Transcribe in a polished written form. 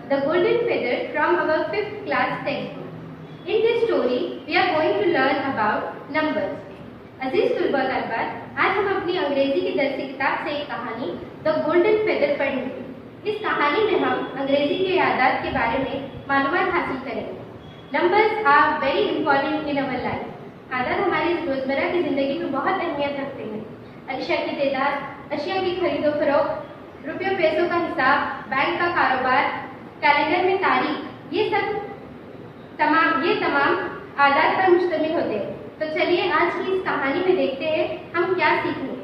The Golden Feather from our 5th class textbook. In this story, we are going to learn about numbers. अजीज तुलबा तलबा, आज हम अपनी अंग्रेजी की दरसी किताब से एक कहानी द गोल्डन फेदर पढ़ेंगे। इस कहानी में हम अंग्रेजी के आदात के बारे में मालूमात हासिल करेंगे। Numbers are very important in our life. आदात हमारी रोजमर्रा की जिंदगी में बहुत अहमियत रखते हैं। अशिया की तादाद, अशिया की खरीदो फरोख्त, रुपयों पैसों का हिसाब, बैंक का कारोबार, कैलेंडर में तारीख, ये तमाम आदात पर मुश्तमिल होते हैं। तो चलिए आज की इस कहानी में देखते हैं हम क्या सीखेंगे।